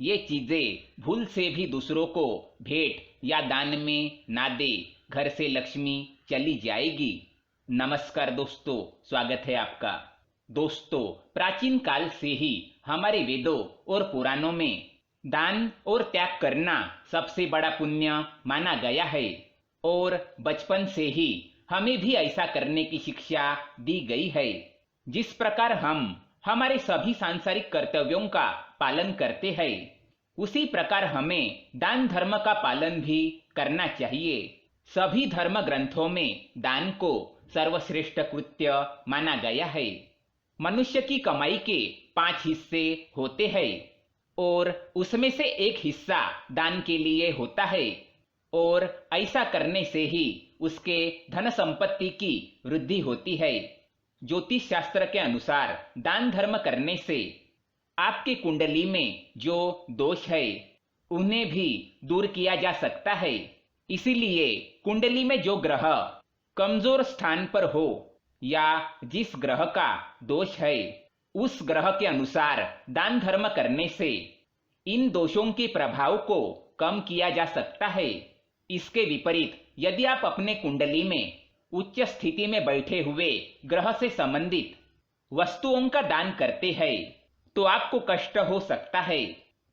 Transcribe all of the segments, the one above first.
ये चीजें भूल से भी दूसरों को भेंट या दान में ना दे, घर से लक्ष्मी चली जाएगी। नमस्कार दोस्तों, स्वागत है आपका। दोस्तों, प्राचीन काल से ही हमारे वेदों और पुराणों में दान और त्याग करना सबसे बड़ा पुण्य माना गया है और बचपन से ही हमें भी ऐसा करने की शिक्षा दी गई है। जिस प्रकार हम हमारे सभी सांसारिक कर्तव्यों का पालन करते हैं, उसी प्रकार हमें दान धर्म का पालन भी करना चाहिए। सभी धर्म ग्रंथों में दान को सर्वश्रेष्ठ कृत्य माना गया है। मनुष्य की कमाई के 5 हिस्से होते हैं और उसमें से एक हिस्सा दान के लिए होता है और ऐसा करने से ही उसके धन संपत्ति की वृद्धि होती है। ज्योतिष शास्त्र के अनुसार दान धर्म करने से आपके कुंडली में जो दोष है उन्हें भी दूर किया जा सकता है। इसीलिए कुंडली में जो ग्रह कमजोर स्थान पर हो या जिस ग्रह का दोष है, उस ग्रह के अनुसार दान धर्म करने से इन दोषों के प्रभाव को कम किया जा सकता है। इसके विपरीत यदि आप अपने कुंडली में उच्च स्थिति में बैठे हुए ग्रह से संबंधित वस्तुओं का दान करते हैं तो आपको कष्ट हो सकता है।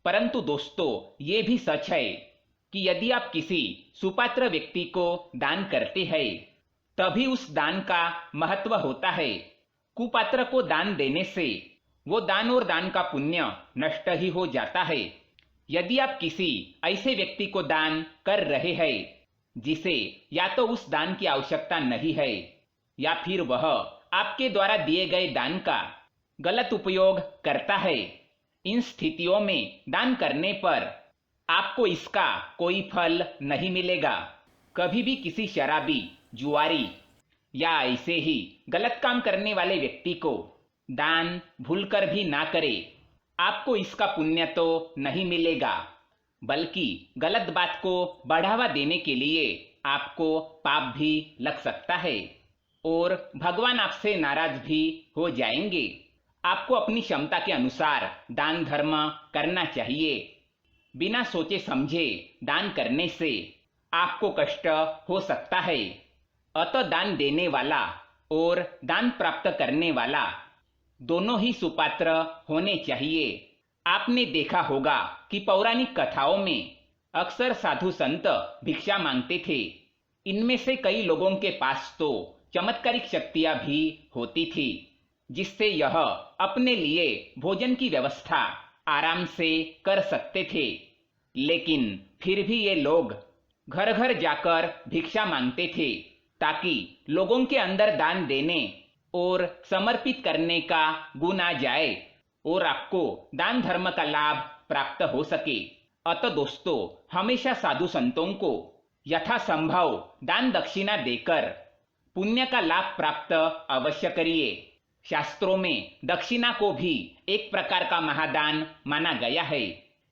परंतु दोस्तों, ये भी सच है कि यदि आप किसी सुपात्र व्यक्ति को दान करते हैं तभी उस दान का महत्व होता है। कुपात्र को दान देने से वो दान और दान का पुण्य नष्ट ही हो जाता है। यदि आप किसी ऐसे व्यक्ति को दान कर रहे हैं जिसे या तो उस दान की आवश्यकता नहीं है या फिर वह आपके द्वारा दिए गए दान का गलत उपयोग करता है, इन स्थितियों में दान करने पर आपको इसका कोई फल नहीं मिलेगा। कभी भी किसी शराबी, जुआरी या ऐसे ही गलत काम करने वाले व्यक्ति को दान भूलकर भी ना करें। आपको इसका पुण्य तो नहीं मिलेगा, बल्कि गलत बात को बढ़ावा देने के लिए आपको पाप भी लग सकता है और भगवान आपसे नाराज भी हो जाएंगे। आपको अपनी क्षमता के अनुसार दान धर्म करना चाहिए। बिना सोचे समझे दान करने से आपको कष्ट हो सकता है। अतः दान देने वाला और दान प्राप्त करने वाला दोनों ही सुपात्र होने चाहिए। आपने देखा होगा कि पौराणिक कथाओं में अक्सर साधु संत भिक्षा मांगते थे। इनमें से कई लोगों के पास तो चमत्कारिक शक्तियां भी होती थी, जिससे यह अपने लिए भोजन की व्यवस्था आराम से कर सकते थे। लेकिन फिर भी ये लोग घर घर जाकर भिक्षा मांगते थे ताकि लोगों के अंदर दान देने और समर्पित करने का गुण आ जाए और आपको दान धर्म का लाभ प्राप्त हो सके। अतः दोस्तों, हमेशा साधु संतों को यथासंभव दान दक्षिणा देकर पुण्य का लाभ प्राप्त अवश्य करिए। शास्त्रों में दक्षिणा को भी एक प्रकार का महादान माना गया है।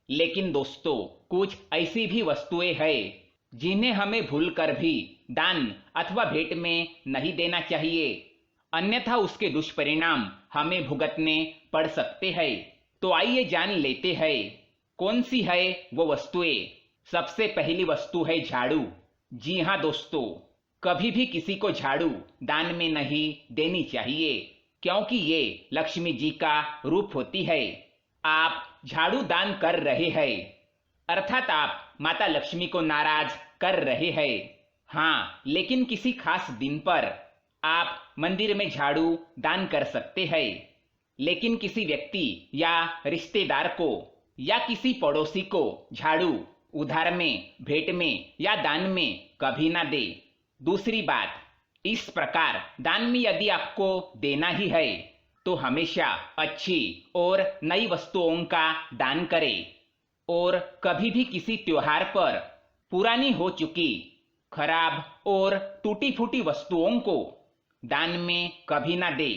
लेकिन दोस्तों, कुछ ऐसी भी वस्तुएं हैं जिन्हें हमें भूलकर भी दान अथवा भेंट में नहीं देना चाहिए, अन्यथा उसके दुष्परिणाम हमें भुगतने पड़ सकते हैं। तो आइए जान लेते हैं कौन सी है वो वस्तुएं। सबसे पहली वस्तु है झाड़ू। जी हाँ दोस्तों, कभी भी किसी को झाड़ू दान में नहीं देनी चाहिए, क्योंकि ये लक्ष्मी जी का रूप होती है। आप झाड़ू दान कर रहे हैं अर्थात आप माता लक्ष्मी को नाराज कर रहे हैं। हाँ, लेकिन किसी खास दिन पर आप मंदिर में झाड़ू दान कर सकते हैं, लेकिन किसी व्यक्ति या रिश्तेदार को या किसी पड़ोसी को झाड़ू उधार में, भेंट में या दान में कभी ना दे। दूसरी बात, इस प्रकार दान में यदि आपको देना ही है तो हमेशा अच्छी और नई वस्तुओं का दान करें और कभी भी किसी त्योहार पर पुरानी हो चुकी, खराब और टूटी फूटी वस्तुओं को दान में कभी ना दे।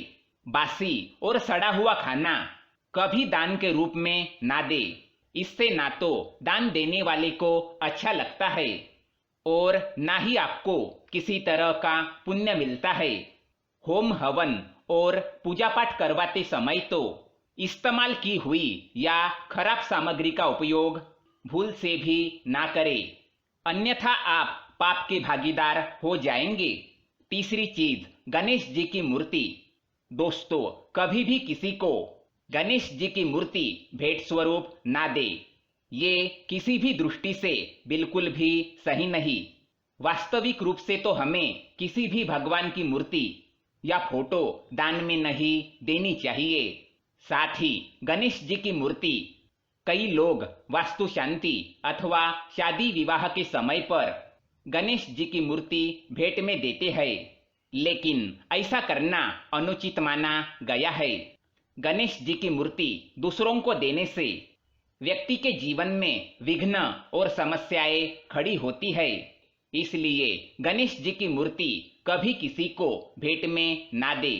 बासी और सड़ा हुआ खाना कभी दान के रूप में ना दे। इससे ना तो दान देने वाले को अच्छा लगता है और ना ही आपको किसी तरह का पुण्य मिलता है। होम हवन और पूजा पाठ करवाते समय तो इस्तेमाल की हुई या खराब सामग्री का उपयोग भूल से भी ना करें, अन्यथा आप पाप के भागीदार हो जाएंगे। तीसरी चीज, गणेश जी की मूर्ति। दोस्तों, कभी भी किसी को गणेश जी की मूर्ति भेंट स्वरूप ना दे। ये किसी भी दृष्टि से बिल्कुल भी सही नहीं। वास्तविक रूप से तो हमें किसी भी भगवान की मूर्ति या फोटो दान में नहीं देनी चाहिए। साथ ही गणेश जी की मूर्ति कई लोग वास्तु शांति अथवा शादी विवाह के समय पर गणेश जी की मूर्ति भेंट में देते हैं, लेकिन ऐसा करना अनुचित माना गया है। गणेश जी की मूर्ति दूसरों को देने से व्यक्ति के जीवन में विघ्न और समस्याएं खड़ी होती है। इसलिए गणेश जी की मूर्ति कभी किसी को भेंट में ना दे।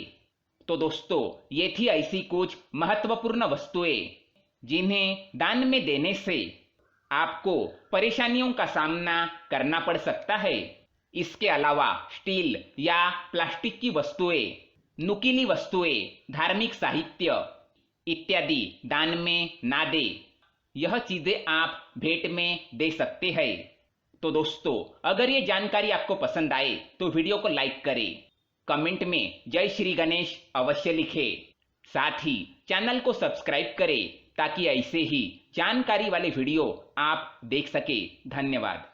तो दोस्तों, ये थी ऐसी कुछ महत्वपूर्ण वस्तुएं जिन्हें दान में देने से आपको परेशानियों का सामना करना पड़ सकता है। इसके अलावा स्टील या प्लास्टिक की वस्तुएं, नुकीली वस्तुएं, धार्मिक साहित्य इत्यादि दान में ना दे। यह चीजें आप भेंट में दे सकते हैं। तो दोस्तों, अगर ये जानकारी आपको पसंद आए तो वीडियो को लाइक करें, कमेंट में जय श्री गणेश अवश्य लिखें। साथ ही चैनल को सब्सक्राइब करें ताकि ऐसे ही जानकारी वाले वीडियो आप देख सके। धन्यवाद।